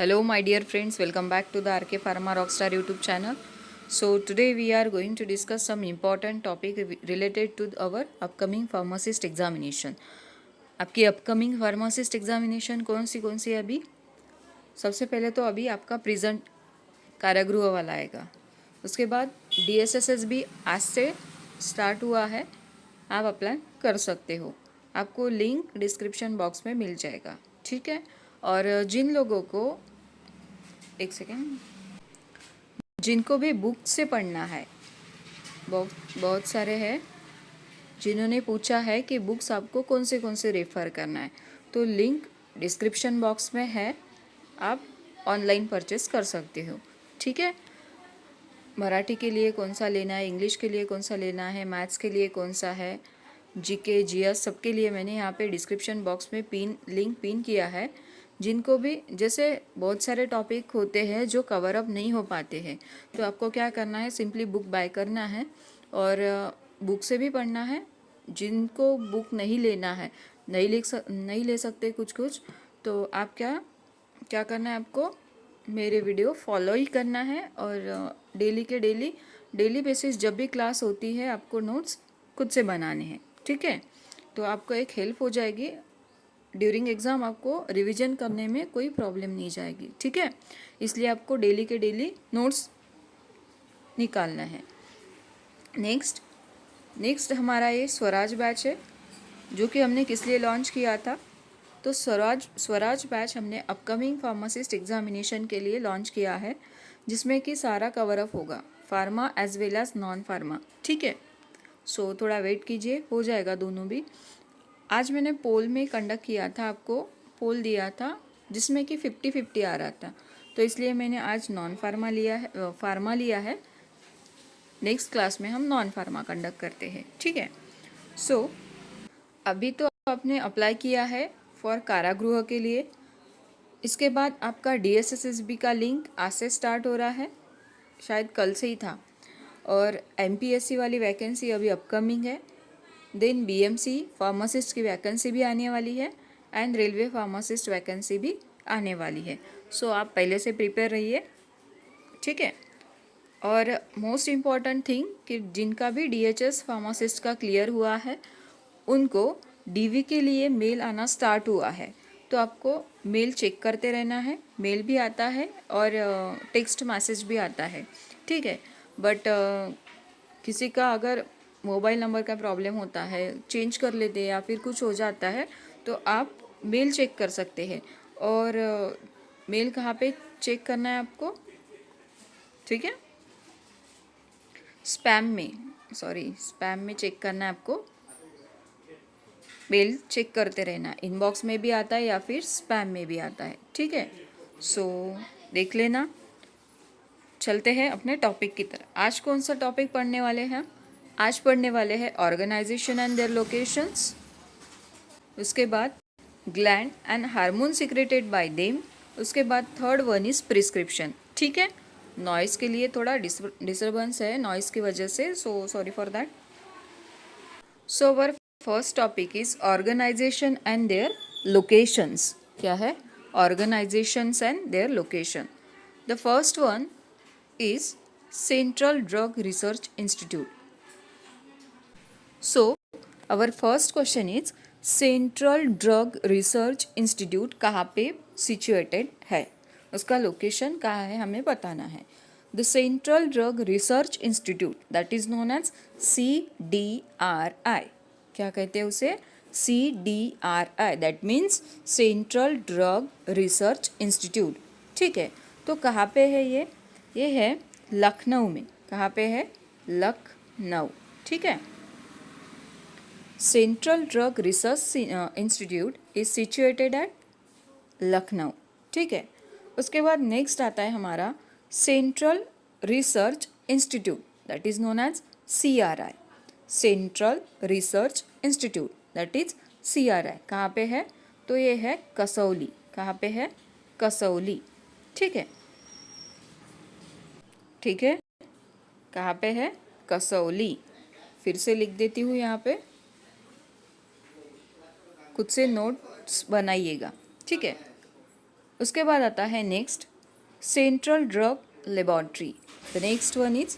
Hello, my dear friends. Welcome back to the RK Pharma Rockstar YouTube channel. So today we are going to discuss some important topic related to our upcoming pharmacist examination. आपकी upcoming pharmacist examination कौन सी है अभी? सबसे पहले तो अभी आपका present कारागृह वाला आएगा, उसके बाद DSSS भी आज से स्टार्ट हुआ है, आप अप्लाई कर सकते हो। आपको लिंक डिस्क्रिप्शन बॉक्स में मिल जाएगा, ठीक है। और जिन लोगों को एक सेकेंड, जिनको भी बुक से पढ़ना है, बहुत सारे हैं जिन्होंने पूछा है कि बुक्स आपको कौन से रेफ़र करना है, तो लिंक डिस्क्रिप्शन बॉक्स में है, आप ऑनलाइन परचेस कर सकते हो, ठीक है। मराठी के लिए कौन सा लेना है, इंग्लिश के लिए कौन सा लेना है, मैथ्स के लिए कौन सा है, जीके जीएस सबके लिए मैंने यहाँ पे डिस्क्रिप्शन बॉक्स में लिंक पिन किया है। जिनको भी जैसे बहुत सारे टॉपिक होते हैं जो कवर अप नहीं हो पाते हैं, तो आपको क्या करना है, सिंपली बुक बाय करना है और बुक से भी पढ़ना है। जिनको बुक नहीं लेना है, नहीं ले सकते कुछ, तो आप क्या करना है, आपको मेरे वीडियो फॉलो ही करना है और डेली बेसिस जब भी क्लास होती है आपको नोट्स खुद से बनाने हैं, ठीक है। तो आपको एक हेल्प हो जाएगी, ड्यूरिंग एग्ज़ाम आपको रिवीजन करने में कोई प्रॉब्लम नहीं जाएगी, ठीक है। इसलिए आपको डेली नोट्स निकालना है। नेक्स्ट हमारा ये स्वराज बैच है, जो कि हमने किस लिए लॉन्च किया था। तो स्वराज बैच हमने अपकमिंग फार्मासिस्ट एग्जामिनेशन के लिए लॉन्च किया है, जिसमें कि सारा कवर अप होगा, pharma as well as non pharma, ठीक है। सो थोड़ा वेट कीजिए, हो जाएगा दोनों भी। आज मैंने पोल में कंडक्ट किया था, आपको पोल दिया था जिसमें कि 50-50 आ रहा था, तो इसलिए मैंने आज नॉन फार्मा लिया है, फार्मा लिया है। नेक्स्ट क्लास में हम नॉन फार्मा कंडक्ट करते हैं, ठीक है। सो अभी तो आपने अप्लाई किया है फॉर कारागृह के लिए, इसके बाद आपका DSSSB का लिंक आज से स्टार्ट हो रहा है, शायद कल से ही था। और MPSC वाली वैकेंसी अभी अपकमिंग है। देन BMC फार्मासिस्ट की वैकेंसी भी आने वाली है एंड रेलवे फार्मासिस्ट वैकेंसी भी आने वाली है। सो आप पहले से प्रिपेयर रहिए, ठीक है। और मोस्ट इम्पॉर्टेंट थिंग कि जिनका भी DHS फार्मासिस्ट का क्लियर हुआ है, उनको DV के लिए मेल आना स्टार्ट हुआ है, तो आपको मेल चेक करते रहना है। मेल भी आता है और टेक्स्ट मैसेज भी आता है, ठीक है। बट किसी का अगर मोबाइल नंबर का प्रॉब्लम होता है, चेंज कर लेते हैं या फिर कुछ हो जाता है, तो आप मेल चेक कर सकते हैं। और मेल कहाँ पे चेक करना है आपको, ठीक है, स्पैम में चेक करना है आपको। मेल चेक करते रहना, इनबॉक्स में भी आता है या फिर स्पैम में भी आता है, ठीक है। सो देख लेना। चलते हैं अपने टॉपिक की तरफ। आज कौन सा टॉपिक पढ़ने वाले हैं? आज पढ़ने वाले हैं ऑर्गेनाइजेशन एंड देयर लोकेशंस, उसके बाद gland and hormone secreted by them, उसके बाद थर्ड वन इज प्रिस्क्रिप्शन, ठीक है। नॉइज़ के लिए थोड़ा डिस्टर्बेंस है नॉइज़ की वजह से, so sorry for that. So our first topic is organization and their locations. क्या है? Organizations and their location. The first one is central drug research institute. So our first question is central drug research institute कहाँ पे situated है, उसका location कहाँ है हमें बताना है। The central drug research institute that is known as CDRI, क्या कहते हैं उसे? CDRI, that means central drug research institute, ठीक है। तो कहाँ पे है ये है लखनऊ में। कहाँ पे है? लखनऊ, ठीक है। Central drug research institute is situated at Lucknow, ठीक है। उसके बाद नेक्स्ट आता है हमारा central research institute that is known as CRI। Central research institute that is CRI कहाँ पे है? तो ये है कसौली। कहाँ पे है? कसौली, ठीक है, ठीक है। कहाँ पे है? कसौली। फिर से लिख देती हूँ यहाँ पे, खुद से नोट्स बनाइएगा, ठीक है। उसके बाद आता है next central drug laboratory. The next one is,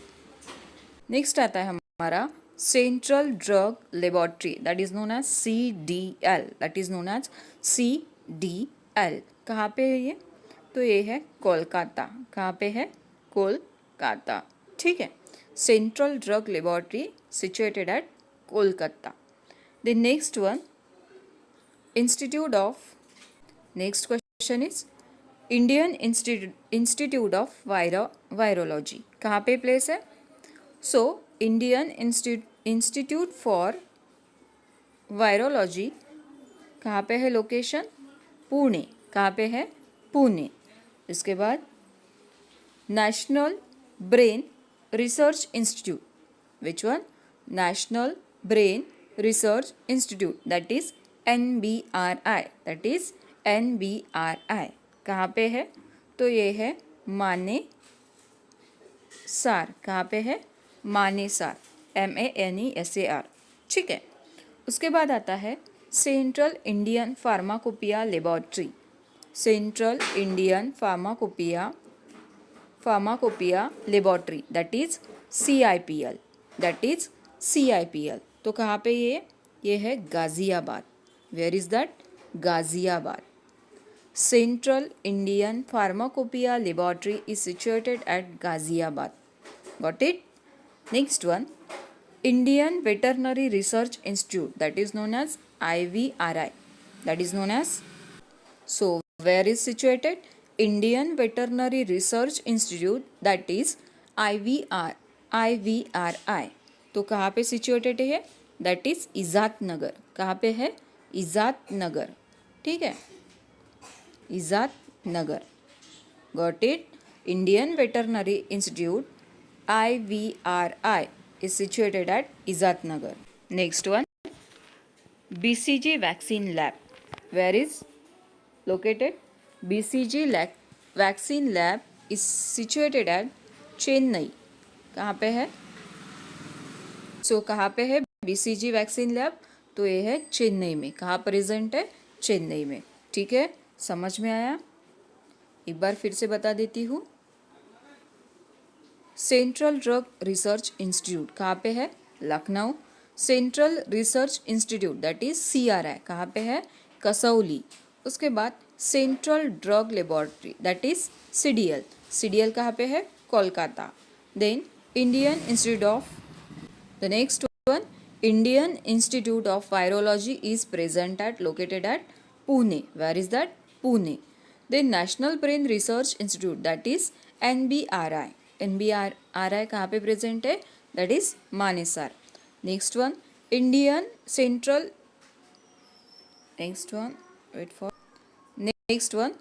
next आता है हमारा central drug laboratory, that is known as CDL, that is known as CDL। कहाँ पे है ये? तो ये है कोलकाता। कहाँ पे है? कोलकाता। ठीक है, central drug laboratory situated at Kolkata. The next one, institute of, next question is Indian institute of virology कहाँ पे प्लेस है? So Indian institute for virology कहाँ पे है लोकेशन? पुणे। कहाँ पे है? पुणे। इसके बाद national brain research institute, which one? National brain research institute, that is NBRI, that is NBRI। कहाँ पे है? तो ये है मानेसर। कहाँ पे है? मानेसर, MANESAR। ठीक है, उसके बाद आता है central Indian pharmacopoeia laboratory. Central Indian pharmacopoeia laboratory, that is CIPL, that is CIPL। तो कहाँ पे ये है Ghaziabad. Where is that? Ghaziabad. Central Indian Pharmacopoeia Laboratory is situated at Ghaziabad. Got it? Next one, Indian Veterinary Research Institute, that is known as IVRI. That is known as, so where is situated? Indian Veterinary Research Institute, that is IVRI. तो कहाँ पे situated है? That is इजात नगर। कहाँ पे है? इजात नगर। ठीक है, Izzatnagar. Got it? Indian Veterinary Institute IVRI is situated at Izat Nagar. Next one, BCG vaccine lab. Where is located? BCG vaccine lab is situated at Chennai. कहाँ पे है? सो कहाँ पे है BCG वैक्सीन लैब? तो ये है चेन्नई में। कहाँ प्रेजेंट है? चेन्नई में। ठीक है, समझ में आया? एक बार फिर से बता देती हूँ। सेंट्रल ड्रग रिसर्च इंस्टीट्यूट कहाँ पे है? Lucknow. Central research institute that is CRI कहाँ पे है? कसौली। उसके बाद central drug laboratory that is CDL कहाँ पे है? Kolkata. Then Indian institute of, the next one, Indian institute of virology is present at located at Pune. Where is that? Pune. Then national brain research institute that is NBRI कहाँ पे present है? That is Manesar. Next one, Indian central, next one, wait for, next one,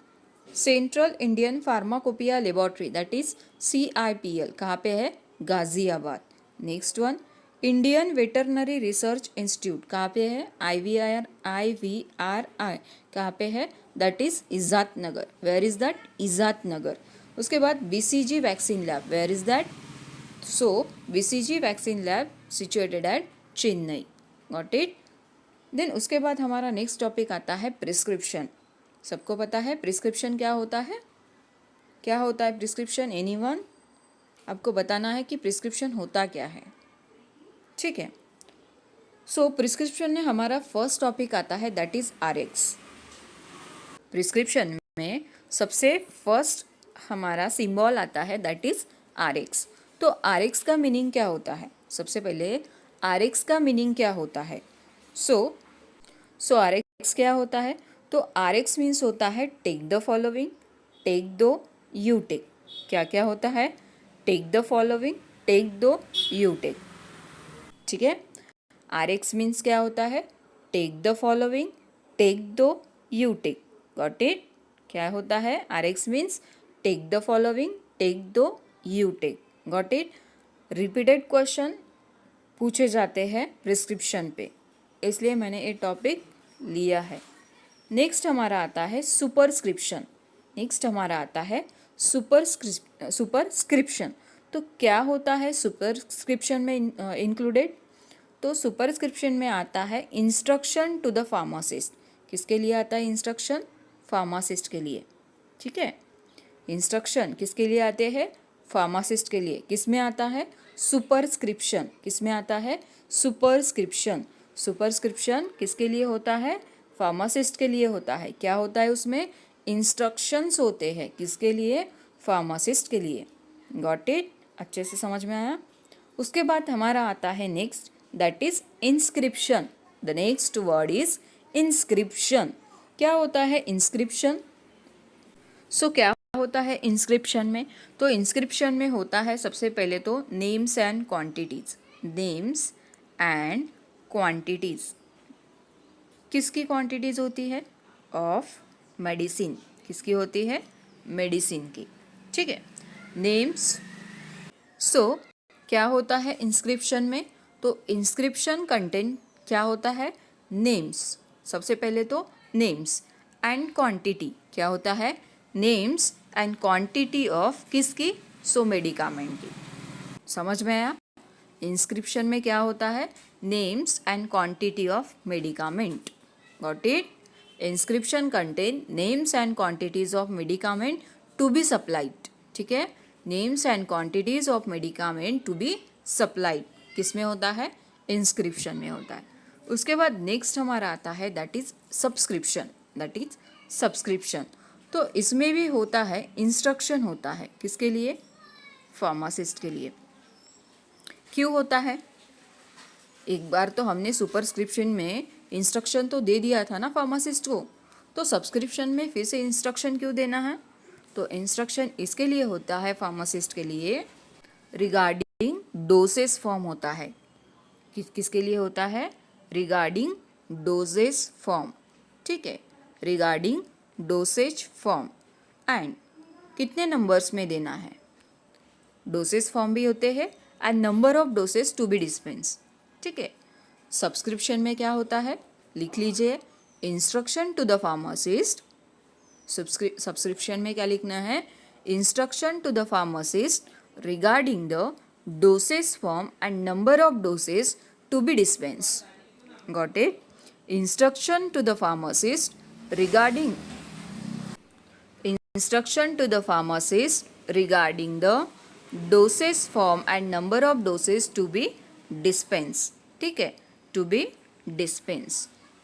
central Indian pharmacopoeia laboratory that is CIPL कहाँ पे है? Ghaziabad. Next one, Indian veterinary research institute कहाँ पे है? IVRI कहाँ पे है? दैट इज इजात नगर। Where is that? इजात नगर। उसके बाद BCG vaccine lab, where is that? So BCG vaccine lab situated at Chennai. Got it? Then उसके बाद हमारा नेक्स्ट टॉपिक आता है प्रिस्क्रिप्शन। सबको पता है प्रिस्क्रिप्शन क्या होता है? क्या होता है प्रिस्क्रिप्शन? एनीवन? आपको बताना है कि प्रिस्क्रिप्शन होता क्या है। ठीक है, सो प्रिस्क्रिप्शन में हमारा फर्स्ट टॉपिक आता है दैट इज RX। प्रिस्क्रिप्शन में सबसे फर्स्ट हमारा सिंबल आता है दैट इज RX। तो RX का मीनिंग क्या होता है? सबसे पहले RX का मीनिंग क्या होता है? सो RX क्या होता है? तो RX मीन्स होता है take the following, take thou, you take. क्या क्या होता है? Take the following, take thou, you take. ठीक है, RX मीन्स क्या होता है? Take the following, take thou, you take. Got it? क्या होता है? RX means take the following, take thou, you take. Got it? Repeated question पूछे जाते हैं प्रिस्क्रिप्शन पे, इसलिए मैंने ये टॉपिक लिया है। नेक्स्ट हमारा आता है सुपरस्क्रिप्शन। नेक्स्ट हमारा आता है सुपरस्क्रिप्शन। तो क्या होता है सुपरस्क्रिप्शन में इंक्लूडेड? तो सुपरस्क्रिप्शन में आता है इंस्ट्रक्शन टू द फार्मासिस्ट। किसके लिए आता है इंस्ट्रक्शन? फार्मासिस्ट के लिए। ठीक है। इंस्ट्रक्शन किसके लिए आते हैं? फार्मासिस्ट के लिए। किस में आता है? सुपरस्क्रिप्शन। किस में आता है? सुपरस्क्रिप्शन। सुपरस्क्रिप्शन किसके लिए होता है? फार्मासिस्ट के लिए होता है। क्या होता है उसमें? इंस्ट्रक्शंस होते हैं। किसके लिए? फार्मासिस्ट के लिए। Got it? अच्छे से समझ में आया? उसके बाद हमारा आता है next, that is inscription. The next word is inscription. क्या होता है इंस्क्रिप्शन? क्या होता है इंस्क्रिप्शन में? तो इंस्क्रिप्शन में होता है सबसे पहले तो names and quantities. Names and quantities किसकी क्वांटिटीज होती है? Of medicine. किसकी होती है? मेडिसिन की। ठीक है। नेम्स। क्या होता है इंस्क्रिप्शन में? तो इंस्क्रिप्शन कंटेंट क्या होता है? नेम्स। सबसे पहले तो नेम्स एंड क्वांटिटी। क्या होता है? नेम्स एंड क्वांटिटी ऑफ किसकी? मेडिकामेंट की। समझ में आया? इंस्क्रिप्शन में क्या होता है? Names and quantity of medicament. Got it? Inscription contain names and quantities of medicament to be supplied. ठीक है। Names and quantities of medicament to be supplied किस में होता है? इंस्क्रिप्शन में होता है। उसके बाद नेक्स्ट हमारा आता है that is subscription. That is subscription. तो इसमें भी होता है इंस्ट्रक्शन होता है। किसके लिए? फार्मासिस्ट के लिए। क्यों होता है? एक बार तो हमने सुपरस्क्रिप्शन में इंस्ट्रक्शन तो दे दिया था ना फार्मासिस्ट को, तो सब्सक्रिप्शन में फिर से इंस्ट्रक्शन क्यों देना है? तो इंस्ट्रक्शन इसके लिए होता है फार्मासिस्ट के लिए, रिगार्डिंग डोसेस फॉर्म होता है। किसके लिए होता है? Regarding doses form. ठीक है। रिगार्डिंग डोसेज फॉर्म एंड कितने नंबर्स में देना है? डोसेस फॉर्म भी होते हैं and number of doses to be dispense. ठीक है। सब्सक्रिप्शन में क्या होता है? लिख लीजिए, instruction to the pharmacist. Subscription में क्या लिखना है? Instruction to the pharmacist regarding the doses form and number of doses to be dispense. Got it? Instruction to the pharmacist regarding instruction to the pharmacist regarding the dosage form and number of doses to be dispense. ठीक है, to be dispense.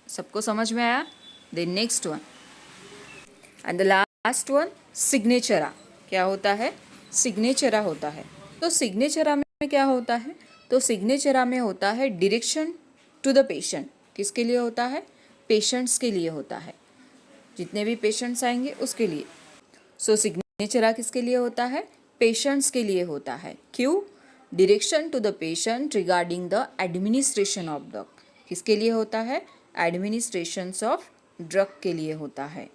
सबको समझ में आया? Then next one and the last one signature. क्या होता है? सिग्नेचरा होता है। तो सिग्नेचरा में क्या होता है? तो सिग्नेचरा में होता है डायरेक्शन टू द पेशेंट। किसके लिए होता है? पेशेंट्स के लिए होता है। जितने भी पेशेंट्स आएंगे उसके लिए। सिग्नेचरा किसके लिए होता है? पेशेंट्स के लिए होता है। क्यों? Direction to the patient regarding the administration of drug. किसके लिए होता है? एडमिनिस्ट्रेशन ऑफ ड्रग के लिए होता है।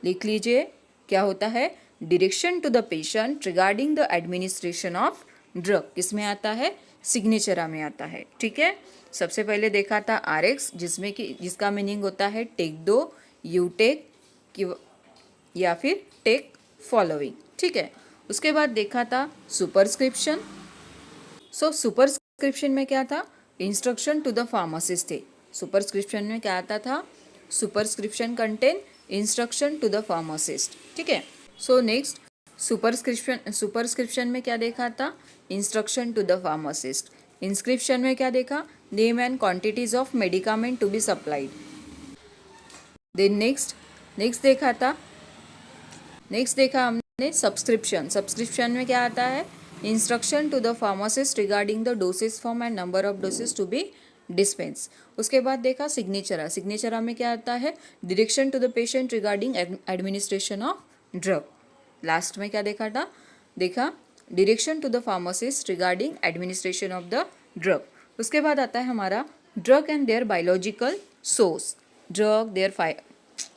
लिख लीजिए, क्या होता है? Direction to the patient regarding the administration of drug किस में आता है? सिग्नेचरा में आता है। ठीक है। सबसे पहले देखा था RX, जिसका मीनिंग होता है टेक दो, यू टेक या फिर टेक फॉलोइंग। ठीक है। उसके बाद देखा था सुपरस्क्रिप्शन। सुपरस्क्रिप्शन में क्या था? इंस्ट्रक्शन टू द फार्मासिस्ट थे। सुपरस्क्रिप्शन में क्या आता था? Superscription contain instruction to the pharmacist. ठीक है। नेक्स्ट सुपरस्क्रिप्शन में क्या देखा था? Instruction to the pharmacist. Inscription में क्या देखा? Name and quantities of medicament to be supplied. Then next देखा हमने सब्सक्रिप्शन। सब्सक्रिप्शन में क्या आता है? Instruction to the pharmacist regarding the dosage form and number of dosage to be dispense. उसके बाद देखा सिग्नेचरा। सिग्नेचरा में क्या आता है? Direction to the patient regarding administration of drug. Last में क्या देखा direction to the pharmacist regarding administration of the drug. उसके बाद आता है हमारा drug and their biological source.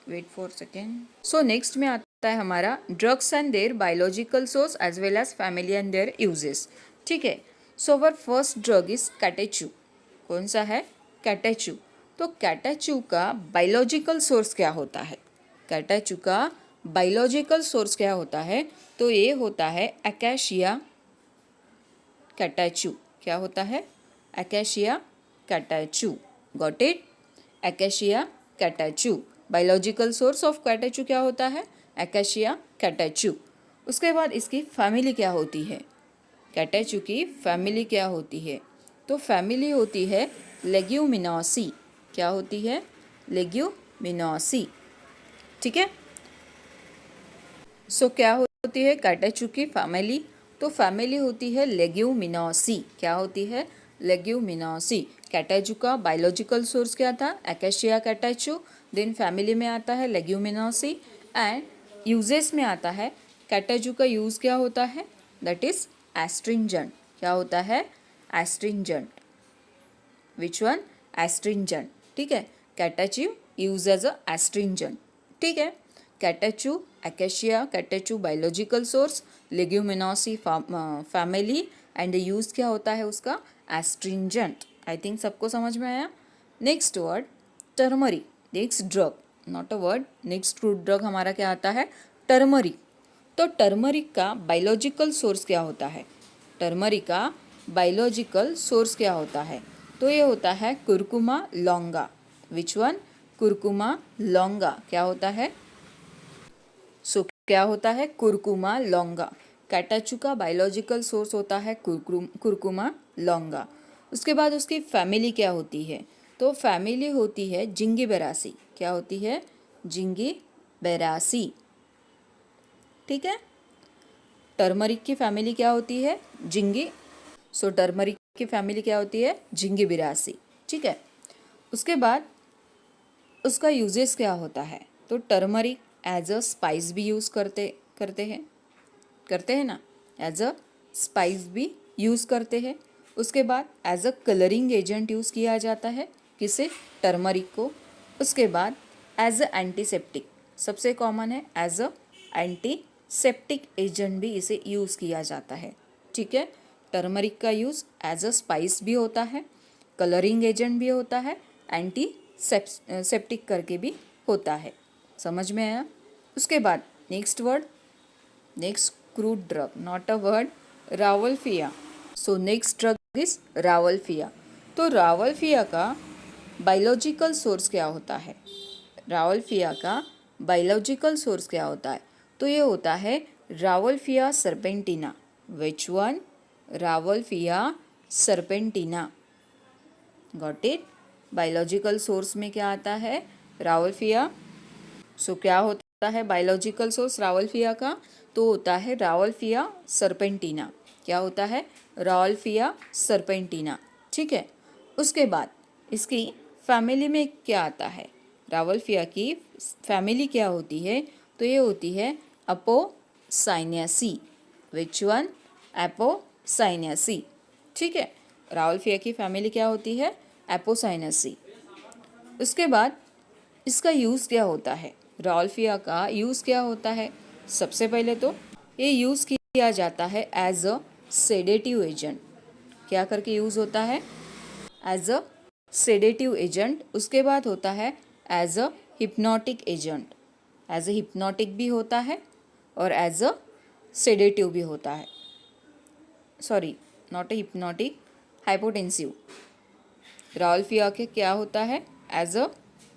Wait for second. Next में आता है हमारा drugs and their biological source as well as family and their uses. ठीक है। Our first drug is catechu. कौन सा है? कैटेचू। तो कैटेचू का बायोलॉजिकल सोर्स क्या होता है? कैटेचू का बायोलॉजिकल सोर्स क्या होता है? तो ये होता है अकेशिया कैटेचू। क्या होता है? Acacia catechu. Got it? Acacia catechu. Biological source of catechu क्या होता है? एकेशिया कैटाचू। उसके बाद इसकी फैमिली क्या होती है, कैटाचू की फैमिली क्या होती है, तो फैमिली होती है लेग्यूमिनोसी। क्या होती है, लेग्यूमिनोसी। ठीक है। सो क्या होती है कैटाचू की फैमिली, तो फैमिली होती है लेग्यूमिनोसी। क्या होती है, लेग्यूमिनोसी। कैटाचू का बायोलॉजिकल सोर्स क्या था, एकेशिया कैटाचू। देन फैमिली में आता है लेग्यूमिनोसी एंड यूजेस में आता है, कैटाचू का यूज़ क्या होता है, दैट इज एस्ट्रिंजेंट। क्या होता है, एस्ट्रिंजेंट। Which one, astringent. ठीक है, catechu use as a astringent. ठीक है, catechu, Acacia catechu biological source, Leguminosae family and use क्या होता है उसका, एस्ट्रिंजेंट। आई थिंक सबको समझ में आया। Next word turmeric, next drug, not a word, next drug हमारा क्या आता है, टर्मरिक। तो टर्मरिक का बायोलॉजिकल सोर्स क्या होता है, टर्मरिक का बायोलॉजिकल सोर्स क्या होता है, तो ये होता है Curcuma longa. Which one, Curcuma longa. क्या होता है, सो क्या होता है, कुरकुमा लौंगा। कैटाचू का बायोलॉजिकल सोर्स होता है कुरकुमा लौंगा। उसके बाद उसकी फैमिली क्या होती है, तो फैमिली होती है जिंगिबेरासी। क्या होती है, जिंगिबेरासी। ठीक है, टर्मरिक की फैमिली क्या होती है, जिंगी। सो टर्मरिक की फैमिली क्या होती है, जिंगिबेरासी। ठीक है, उसके बाद उसका यूजेस क्या होता है, तो टर्मरिक एज अ स्पाइस भी यूज़ करते हैं ना, एज अ स्पाइस भी यूज़ करते हैं। उसके बाद as a colouring agent use किया जाता है, किसे, टर्मरिक को। उसके बाद एज अ एंटीसेप्टिक, सबसे कॉमन है, एज अ एंटीसेप्टिक एजेंट भी इसे यूज़ किया जाता है। ठीक है, टर्मरिक का यूज़ एज अ स्पाइस भी होता है, कलरिंग एजेंट भी होता है, एंटी सेप्टिक करके भी होता है। समझ में आया। उसके बाद next word, next crude drug, not a word, Rauwolfia. So next drug is Rauwolfia. तो रावल्फिया का बायोलॉजिकल सोर्स क्या होता है, रावल्फिया का बायोलॉजिकल सोर्स क्या होता है, तो ये होता है Rauwolfia serpentina. Which one, Rauwolfia serpentina. Got it. Biological source में क्या आता है, रावल्फिया। सो क्या होता है बायोलॉजिकल सोर्स रावल्फिया का, तो होता है रावल्फिया सर्पेंटिना। क्या होता है, रावल्फिया सर्पेंटिना। ठीक है, उसके बाद इसकी फैमिली में क्या आता है, रावल्फिया की फैमिली क्या होती है, तो ये होती है अपोसाइनेसी। Which one, Apocynaceae. ठीक है, रावल्फिया की फैमिली क्या होती है, एपोसाइनेसी। उसके बाद इसका यूज़ क्या होता है, रावल्फिया का यूज़ क्या होता है, सबसे पहले तो ये यूज़ किया जाता है एज अ सेडेटिव एजेंट। क्या करके यूज़ होता है, एज अ सेडेटिव एजेंट। उसके बाद होता है as a hypnotic agent, as a hypnotic भी होता है और एज अ सेडेटिव भी होता है। Sorry, not a hypnotic, hypotensive. Rauwolfia के क्या होता है, as a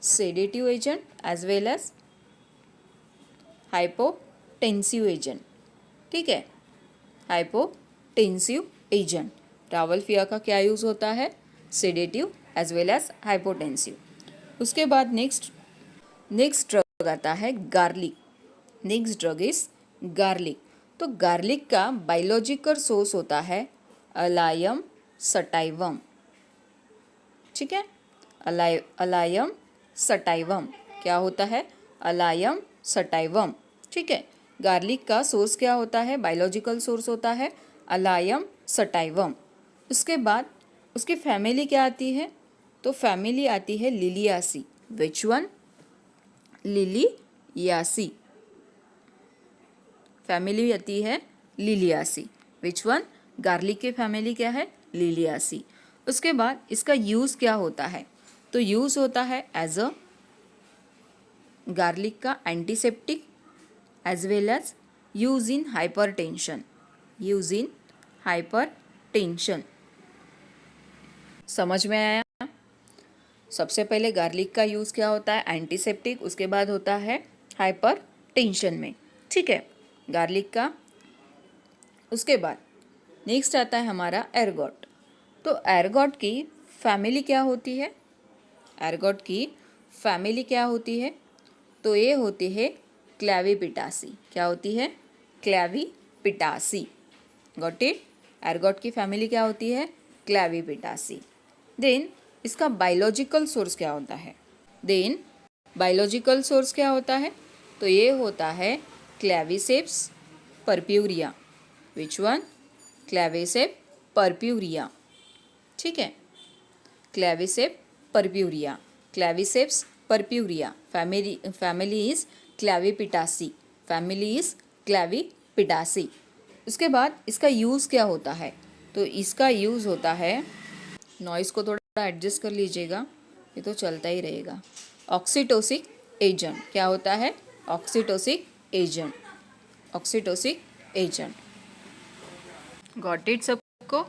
sedative agent as well as hypotensive agent. ठीक है, हाइपोटेंसिव एजेंट। रावल्फिया का क्या यूज़ होता है, sedative as well as hypotensive. उसके बाद नेक्स्ट ड्रग आता है garlic. Next drug is garlic. तो गार्लिक का बायोलॉजिकल सोर्स होता है अलायम सटाइवम। ठीक है, अलायम सटाइवम। क्या होता है, अलायम सटाइवम। ठीक है, गार्लिक का सोर्स क्या होता है, बायोलॉजिकल सोर्स होता है अलायम सटाइवम। उसके बाद उसकी फैमिली क्या आती है, तो फैमिली आती है Liliaceae. Which one, Liliaceae. Family आती है लिलियासी। विच वन, गार्लिक की फैमिली क्या है, लिलियासी। उसके बाद इसका यूज़ क्या होता है, तो यूज़ होता है एज अ गार्लिक का antiseptic as well as use in hypertension, use in hypertension. समझ में आया। सबसे पहले गार्लिक का यूज़ क्या होता है, एंटीसेप्टिक। उसके बाद होता है हाइपर टेंशन में, ठीक है, गार्लिक का। उसके बाद नेक्स्ट आता है हमारा एर्गॉट। तो एर्गॉट की फैमिली क्या होती है? एर्गॉट की फैमिली क्या होती है? तो ये होती है क्लैवीपिटासी। क्या होती है? क्लैवीपिटासी। Got it? एर्गॉट की फैमिली क्या होती है? क्लैवीपिटासी। देन इसका बायोलॉजिकल सोर्स क्या होता है? बायोलॉजिकल सोर्स क्या होता है? तो ये होता है Claviceps purpurea. Which one? Claviceps purpurea, ठीक है, Claviceps purpurea, Claviceps purpurea. Family is Clavicipitaceae, family is Clavicipitaceae. उसके बाद इसका यूज़ क्या होता है? तो इसका यूज़ होता है, नॉइज़ को थोड़ा एडजस्ट कर लीजिएगा, ये तो चलता ही रहेगा। Oxytocic agent. क्या होता है? Oxytocic agent, oxytocic agent. Got it सबको?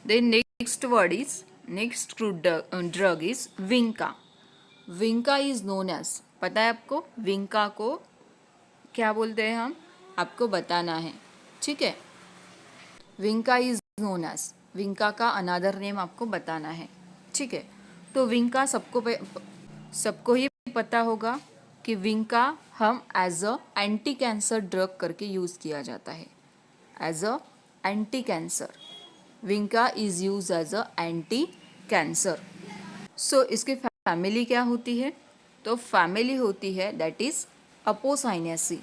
Then next drug is Vinca. Vinca is known as, पता है आपको विंका को क्या बोलते हैं हम? आपको बताना है, ठीक है। Vinca is known as, vinca का अनादर नेम आपको बताना है, ठीक है। तो विंका सबको ही पता होगा कि विंका हम as a anti cancer drug करके यूज़ किया जाता है, as a anti cancer. Vinca is use as a anti cancer. So इसकी फैमिली क्या होती है? तो फैमिली होती है दैट इज अपोसाइनेसी,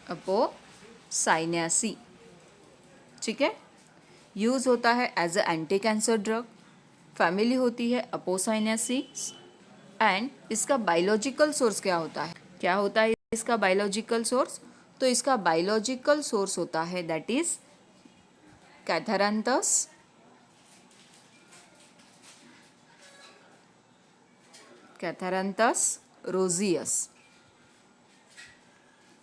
अपोसाइनेसी, ठीक है। यूज होता है as a anti cancer drug, family होती है अपोसाइनेसी। एंड इसका बायोलॉजिकल सोर्स क्या होता है? क्या होता है इसका बायोलॉजिकल सोर्स? तो इसका बायोलॉजिकल सोर्स होता है दैट इज कैथारंथस, कैथारंथस रोजियस।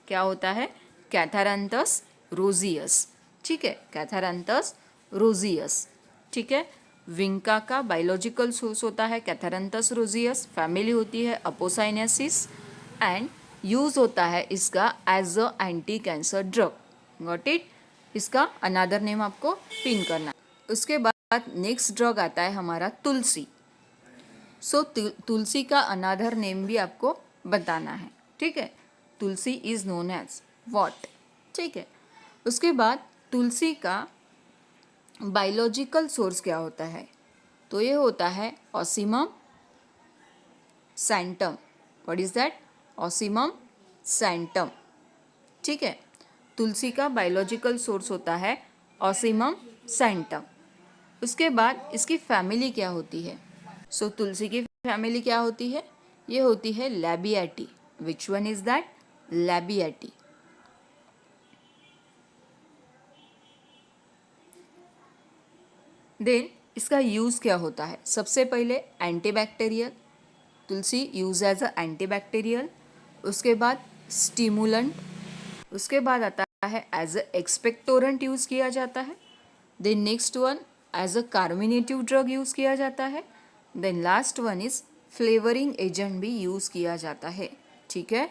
क्या होता है? कैथारंथस रोजियस, ठीक है, कैथारंथस रोजियस, ठीक है। विंका का बायोलॉजिकल सोर्स होता है कैथारंथस रोजियस, फैमिली होती है अपोसाइनेसिस एंड यूज होता है इसका as a anti cancer drug. Got it? इसका अनादर नेम आपको पिन करना। उसके बाद नेक्स्ट ड्रग आता है हमारा तुलसी। सो तुलसी का अनादर नेम भी आपको बताना है, ठीक है। तुलसी इज नोन एज वॉट, ठीक है। उसके बाद तुलसी का बायोलॉजिकल सोर्स क्या होता है? तो ये होता है Ocimum sanctum. What is that? Ocimum sanctum, ठीक है। तुलसी का बायोलॉजिकल सोर्स होता है ऑसिमम सैंटम। उसके बाद इसकी फैमिली क्या होती है? सो तुलसी की फैमिली क्या होती है? ये होती है Labiatae. Which one is that? Labiatae. Then इसका यूज़ क्या होता है? सबसे पहले एंटीबैक्टीरियल, तुलसी यूज एज अ एंटीबैक्टीरियल। उसके बाद स्टिमुलेंट, उसके बाद आता है एज अ एक्सपेक्टोरेंट यूज़ किया जाता है। Then next one as a carminative drug use किया जाता है। Then last one is flavouring agent भी यूज़ किया जाता है, ठीक है।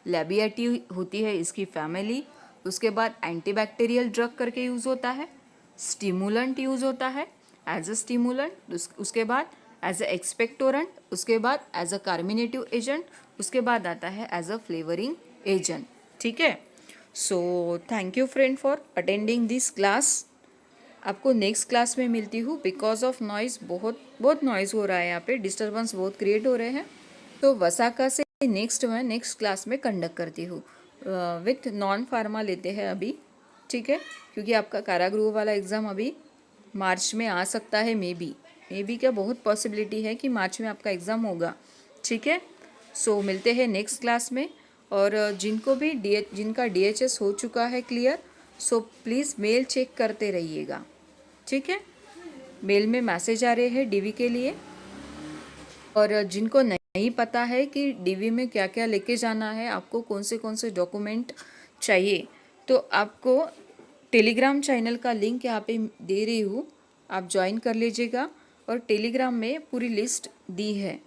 लैबिएटी होती है इसकी फैमिली। उसके बाद एंटीबैक्टीरियल ड्रग करके यूज़ होता है, स्टिमुलेंट यूज़ होता है एज अ स्टिमुलेंट, उसके बाद एज अ एक्सपेक्टोरेंट, उसके बाद एज अ कार्मिनेटिव एजेंट, उसके बाद आता है एज अ फ्लेवरिंग एजेंट, ठीक है। So thank you friend for attending this class. आपको नेक्स्ट क्लास में मिलती हूँ। बिकॉज ऑफ नॉइज़, बहुत नॉइज़ हो रहा है यहाँ पे, डिस्टर्बेंस बहुत क्रिएट हो रहे हैं। तो वसाका से मैं नेक्स्ट क्लास में कंडक्ट करती हूँ। विथ नॉन फार्मा लेते हैं अभी, ठीक है, क्योंकि आपका कारागृह वाला एग्ज़ाम अभी मार्च में आ सकता है। मे बी क्या बहुत पॉसिबिलिटी है कि मार्च में आपका एग्ज़ाम होगा, ठीक है। सो मिलते हैं नेक्स्ट क्लास में। और जिनका DHS हो चुका है clear, so please mail check करते रहिएगा, ठीक है। मेल में मैसेज आ रहे हैं DV के लिए। और जिनको नहीं पता है कि DV में क्या क्या लेके जाना है, आपको कौन से डॉक्यूमेंट चाहिए, तो आपको टेलीग्राम चैनल का लिंक यहाँ पे दे रही हूँ, आप ज्वाइन कर लीजिएगा। और टेलीग्राम में पूरी लिस्ट दी है,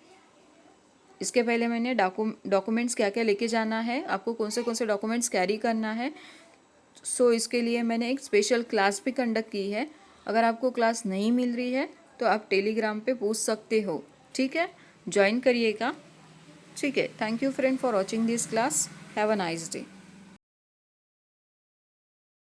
इसके पहले मैंने डॉक्यूमेंट्स क्या क्या लेके जाना है, आपको कौन से डॉक्यूमेंट्स कैरी करना है। सो इसके लिए मैंने एक स्पेशल क्लास भी कंडक्ट की है। अगर आपको क्लास नहीं मिल रही है तो आप टेलीग्राम पे पूछ सकते हो, ठीक है, ज्वाइन करिएगा, ठीक है। Thank you friend for watching this class, have a nice day.